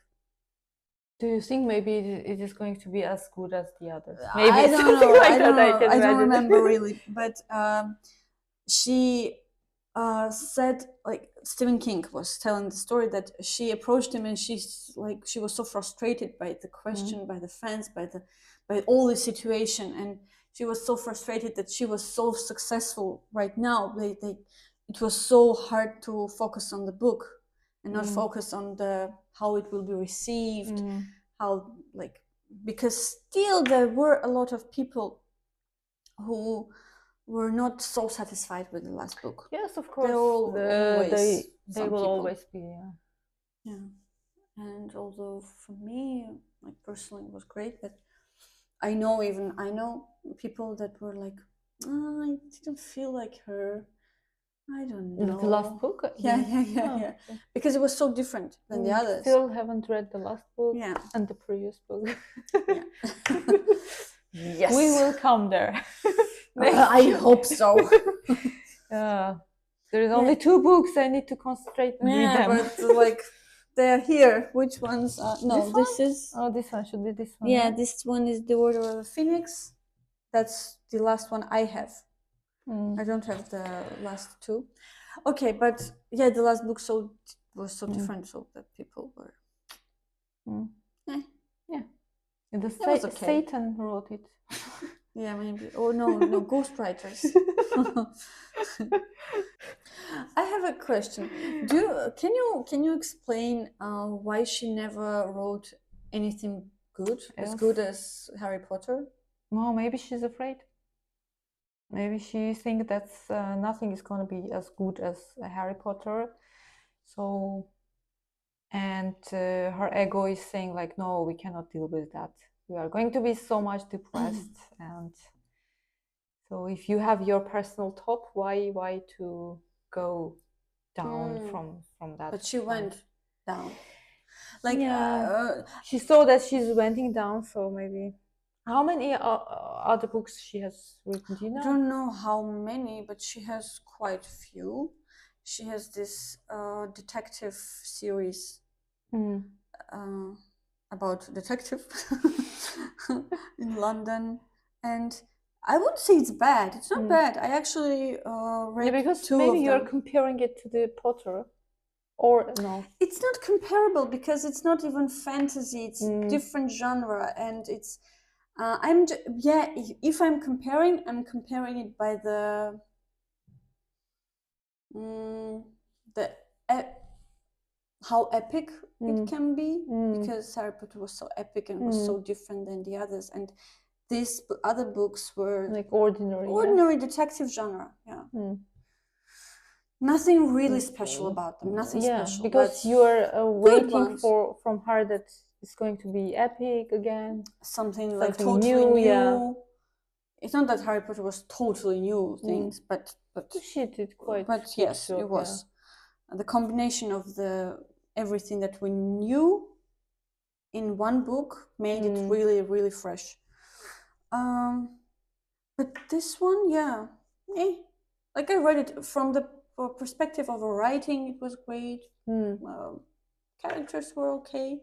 do you think maybe it is going to be as good as the others? Maybe I don't know. Like I don't know. I don't imagine. remember really, but she said, like, Stephen King was telling the story that she approached him, and she was so frustrated by the question, by the fans, by all the situation, and she was so frustrated that she was so successful right now. It was so hard to focus on the book and not focus on how it will be received, how, like, because still there were a lot of people who were not so satisfied with the last book. Yes, of course. They will always be. Yeah. Yeah. And although for me, like personally, it was great, but I know people that were like, "Oh, I didn't feel like her. I don't know." The last book? Yeah. Oh, Yeah. Because it was so different than the others. Still haven't read the last book Yeah. and the previous book. Yeah. Yes. We will come there. I hope so. There is only 2 books. I need to concentrate and read Yeah, them. but like they're here. Which ones are? No, This is. Oh, this one should be this one. Yeah, this one is The Order of the Phoenix. That's the last one I have. I don't have the last 2. Okay, but yeah, the last book was so different, so that people were. Yeah. was okay. Satan wrote it. Yeah, maybe. Oh no, ghostwriters. I have a question. Can you explain why she never wrote anything good, as good as Harry Potter? No, maybe she's afraid. Maybe she thinks that nothing is going to be as good as Harry Potter. So, and her ego is saying like, no, we cannot deal with that. We are going to be so much depressed. And so if you have your personal top, why to go down from that? But she went down. Like, she saw that she's wending down, so maybe. How many other books she has written? Do you know? I don't know how many, but she has quite a few. She has this detective series about detective in London, and I wouldn't say it's bad. It's not bad. I actually read because 2 maybe of you're them. comparing it to the Potter, or no? It's not comparable because it's not even fantasy. It's different genre, and it's. If I'm comparing it by the how epic it can be, because Harry Potter was so epic and was so different than the others, and these other books were like ordinary detective genre. Yeah. Nothing really special about them. Nothing special. Because you're waiting from her that it's going to be epic again. Something like totally new. Yeah. It's not that Harry Potter was totally new things, but she did quite. But yes, it was the combination of everything that we knew in one book made it really, really fresh. But this one, like I read it from the perspective of a writing, it was great. Characters were okay,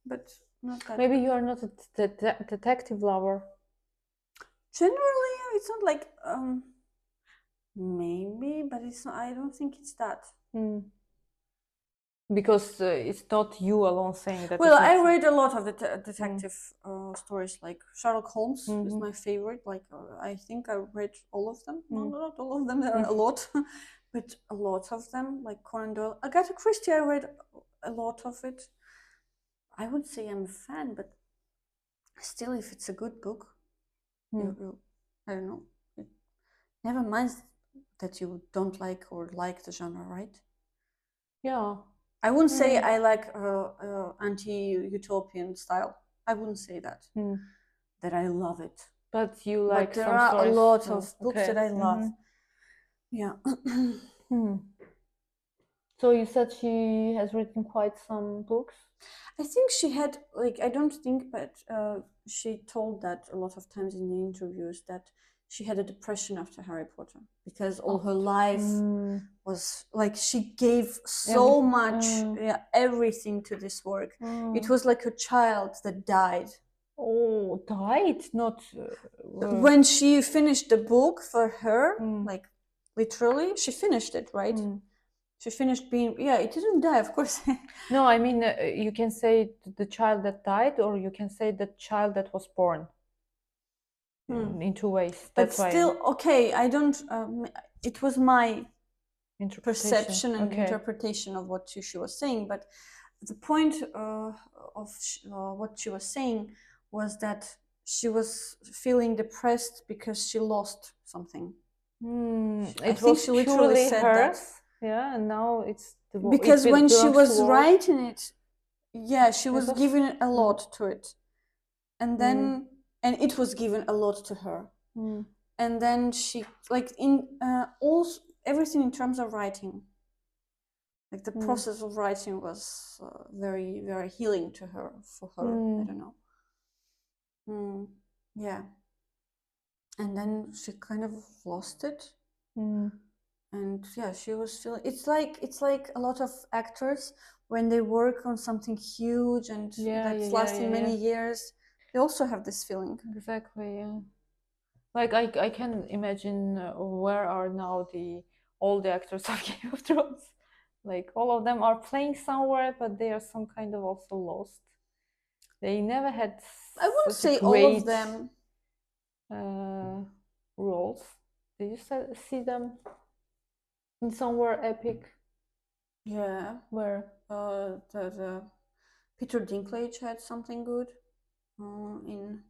but not that. Maybe you are not a detective lover. Generally, it's not like maybe, but it's not. I don't think it's that. Because it's not you alone saying that. Well, I read a lot of the detective stories. Like Sherlock Holmes is my favorite. Like I think I read all of them. No, not all of them. There are a lot, but a lot of them. Like Conan Doyle, Agatha Christie. I read a lot of it. I would say I'm a fan, but still, if it's a good book, I don't know. It never mind that you don't like or like the genre, right? Yeah. I wouldn't say I like anti-utopian style. I wouldn't say that. That I love it. But you like there some are stories. A lot of books that I love. Yeah. So you said she has written quite some books? I think she had, like, I don't think, but she told that a lot of times in the interviews that she had a depression after Harry Potter because all her life was like she gave so much, everything to this work. It was like a child that died. Oh, died? Not when she finished the book for her, like literally, she finished it, right? She finished being, it didn't die, of course. No, I mean, you can say the child that died, or you can say the child that was born. In 2 ways. That's but still, okay, I don't, it was my perception and interpretation of what she was saying, but the point of what she was saying was that she was feeling depressed because she lost something. I think she literally said that. Yeah, and now it's because when she was writing it, yeah, she was was- given a lot to it, and then and it was given a lot to her, and then she like in all everything in terms of writing, like the process of writing was very very healing to her, for her. I don't know. Yeah, and then she kind of lost it. And yeah, she was feeling it's like a lot of actors when they work on something huge and that's lasting many years, they also have this feeling. Exactly, yeah. Like I can imagine where are now all the actors of Game of Thrones. Like all of them are playing somewhere, but they are some kind of also lost. They never had I won't such say a all great of them. roles. Did you see them in somewhere epic? Yeah, Where? the Peter Dinklage had something good in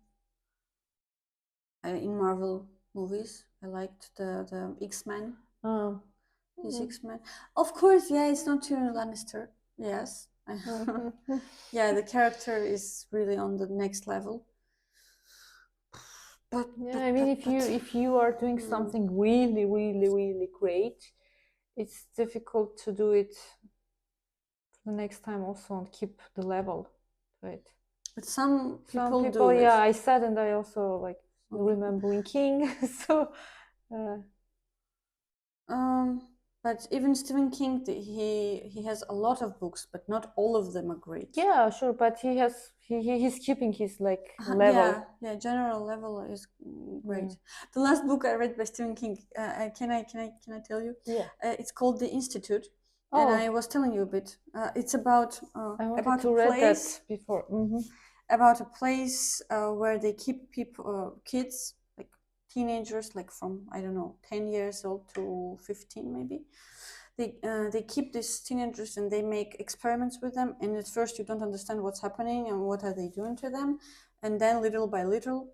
Marvel movies. I liked the X-Men. His X-Men. Of course, yeah, it's not Tyrion Lannister. Yes. Yeah, the character is really on the next level. But yeah, I mean, if you are doing something really, really, really great, it's difficult to do it the next time also and keep the level to it. But some people do it. yeah, I said, and I also like remembering King. So but even Stephen King, he has a lot of books, but not all of them are great. Yeah, sure, but he's keeping his like level. Yeah, general level is great. The last book I read by Stephen King, can I tell you? Yeah. It's called The Institute, and I was telling you a bit. It's about I wanted about to a read place that before. about a place where they keep kids, like teenagers, like from I don't know 10 years old to 15 maybe. They keep these teenagers and they make experiments with them, and at first you don't understand what's happening and what are they doing to them, and then little by little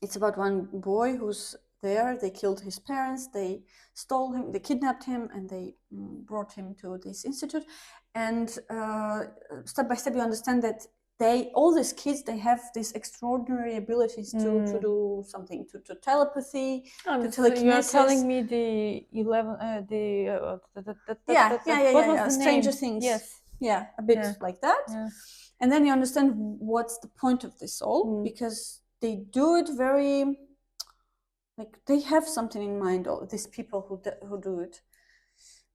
it's about one boy who's there. They killed his parents, they stole him, they kidnapped him, and they brought him to this institute, and step by step you understand that all these kids, they have these extraordinary abilities to do something, to telepathy, to telekinesis. You're telling me the 11 yeah, Stranger Things. Yes, yeah, a bit like that. And then you understand what's the point of this all, because they do it very like they have something in mind, all these people who do it.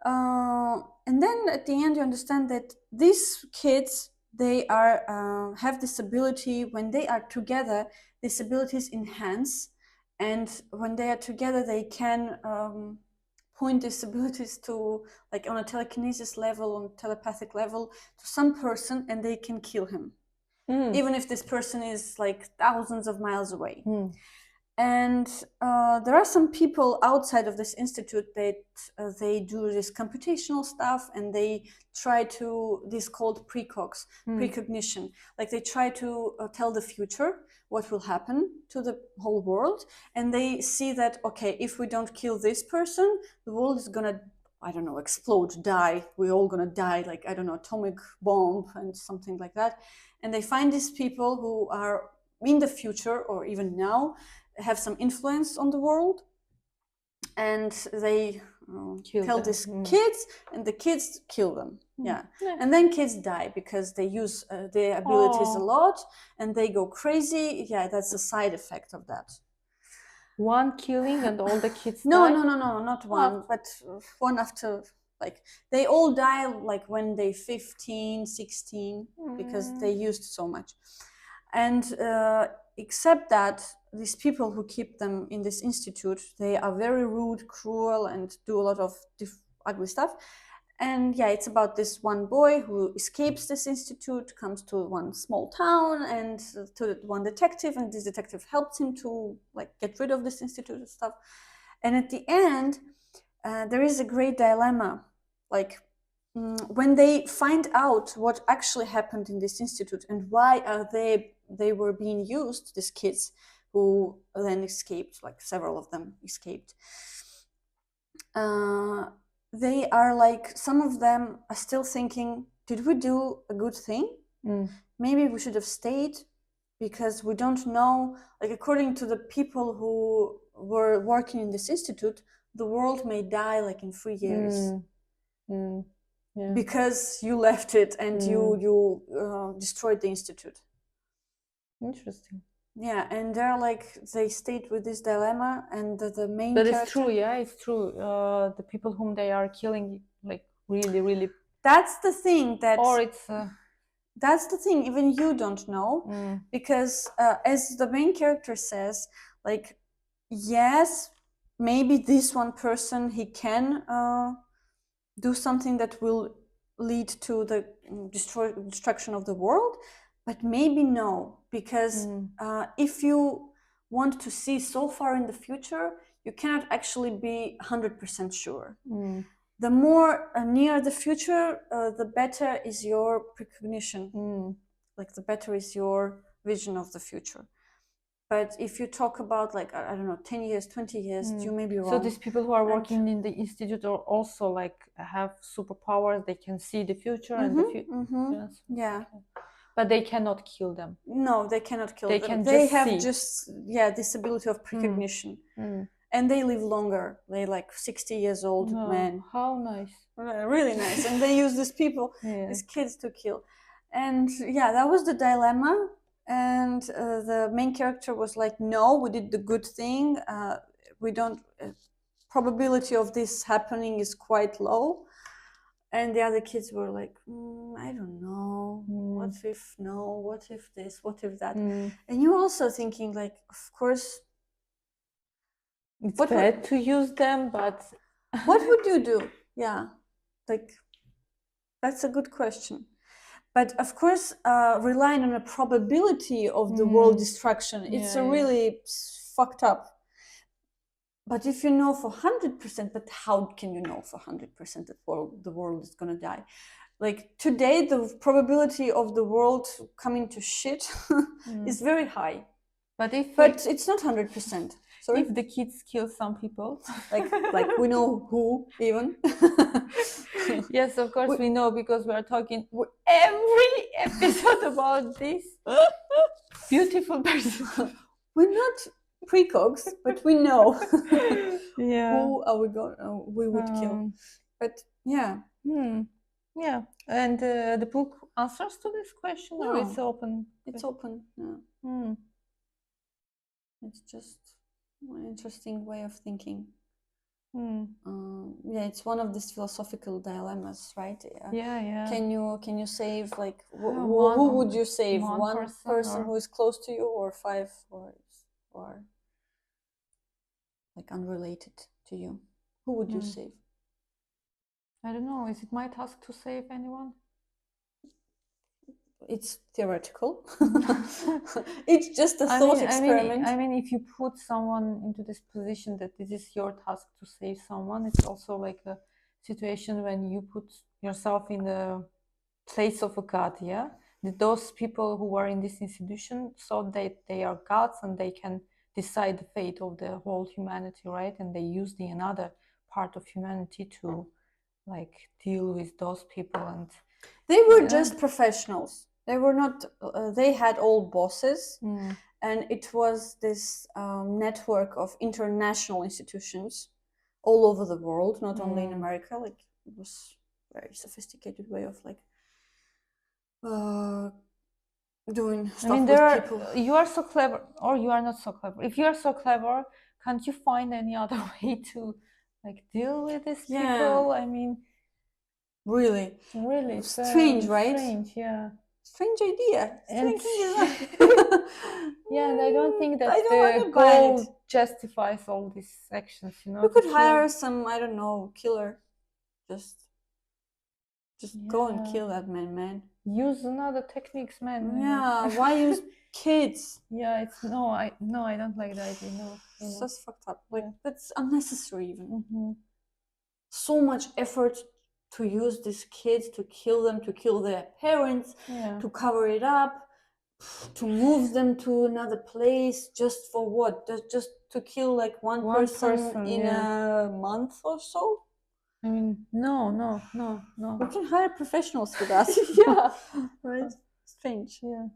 And then at the end you understand that these kids, they are have this ability. When they are together, this ability is enhanced, and when they are together they can point these abilities to, like on a telekinesis level, on telepathic level, to some person, and they can kill him, even if this person is like thousands of miles away. And there are some people outside of this institute that they do this computational stuff, and they try to, this called precognition, like they try to tell the future, what will happen to the whole world, and they see that, okay, if we don't kill this person, the world is gonna, I don't know, explode, die, we're all gonna die, like, I don't know, atomic bomb and something like that. And they find these people who are in the future or even now have some influence on the world, and they tell these kids, and the kids kill them. And then kids die because they use their abilities a lot, and they go crazy. That's a side effect of that. One killing and all the kids die? No, not one, but one after, like they all die like when they 15, 16, because they used so much. And except that these people who keep them in this institute, they are very rude, cruel, and do a lot of ugly stuff. And it's about this one boy who escapes this institute, comes to one small town, and to one detective, and this detective helps him to like get rid of this institute and stuff. And at the end, there is a great dilemma, like when they find out what actually happened in this institute and why they were being used, these kids who then escaped, like several of them escaped, they are like, some of them are still thinking did we do a good thing? Mm. Maybe we should have stayed, because we don't know, like, according to the people who were working in this institute, the world may die like in 3 years. Yeah. Because you left it and you destroyed the institute. Interesting. Yeah, and they're like, they stayed with this dilemma, and the main But character... it's true, yeah, it's true. The people whom they are killing, like, really, really... That's the thing, that... Or it's... That's the thing, even you don't know, because as the main character says, like, yes, maybe this one person, he can do something that will lead to the destruction of the world, but maybe no, because if you want to see so far in the future, you cannot actually be 100% sure. The more near the future, the better is your precognition. Like, the better is your vision of the future. But if you talk about, like, I don't know, 10 years, 20 years, you may be wrong. So these people who are working in the institute are also, like, have superpowers. They can see the future and the future. Yeah. But they cannot kill them. No, they cannot kill them. They have see. just this ability of precognition. And they live longer. They're like 60 years old men. How nice. Really nice. And they use these people, these kids, to kill. And yeah, that was the dilemma. And the main character was like, no, we did the good thing. We don't... probability of this happening is quite low. And the other kids were like, I don't know. What if no? What if this? What if that? And you're also thinking, like, of course... It's bad to use them, but... What would you do? Yeah, like, that's a good question. But of course, relying on a probability of the world destruction, it's really fucked up. But if you know for 100%, but how can you know for 100% that the world is gonna die? Like, today, the probability of the world coming to shit is very high. But it's not 100%. Sorry? If the kids kill some people, like we know who, even. Yes, of course we know, because we are talking every episode about this beautiful person. We're not precogs, but we know who are we would kill. But yeah. Yeah, and the book answers to this question, or it's open? It's open. Yeah. It's just an interesting way of thinking. Yeah, it's one of these philosophical dilemmas, right? Yeah. Can you save, like, who would you save? One person who is close to you, or 5 or like unrelated to you? Who would you save? I don't know. Is it my task to save anyone? It's theoretical. It's just a thought experiment. I mean, if you put someone into this position that this is your task to save someone, it's also like a situation when you put yourself in the place of a god, yeah? Those people who are in this institution thought that they are gods and they can decide the fate of the whole humanity, right? And they use the another part of humanity to, like, deal with those people. And they were just professionals. They were not, they had all bosses, and it was this network of international institutions all over the world, not only in America. Like, it was a very sophisticated way of, like, doing stuff with people. You are so clever, or you are not so clever. If you are so clever, can't you find any other way to, like, deal with these people? I mean, really strange, right? Strange, yeah. Strange idea. Yeah, and I don't think that the goal justifies all these actions, you know. You could hire some, I don't know, killer. Just go and kill that man. Use another techniques, man. Yeah, why use kids? Yeah, it's I don't like the idea. No, it's just fucked up. Like, that's unnecessary even. So much effort to use these kids, to kill them, to kill their parents, to cover it up, to move them to another place, just for what? Just to kill, like, one person in a month or so? I mean, no. We can hire professionals for that. Yeah. Right? Strange. Yeah.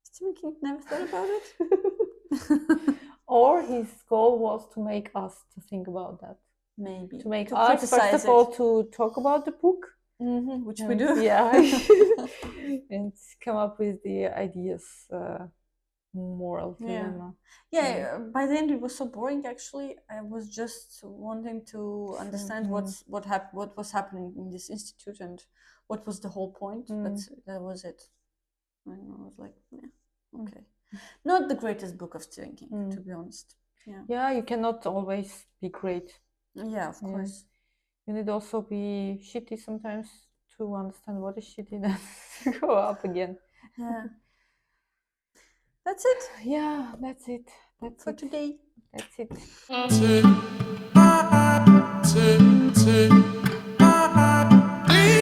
Stephen King never thought about it. Or his goal was to make us to think about that. Maybe. To make To us, first criticize of all, it. to talk about the book. Which we And, do. Yeah. And come up with the ideas, moral dilemma. Yeah, by the end it was so boring. Actually, I was just wanting to understand what was happening in this institute and what was the whole point. That was it. And I was like, yeah, okay, not the greatest book of Stephen King, to be honest. Yeah, Yeah, you cannot always be great. yeah, of course. You need also be shitty sometimes to understand what is shitty, then go up again. Yeah, that's it. Yeah, that's it. That's For it. today. That's it.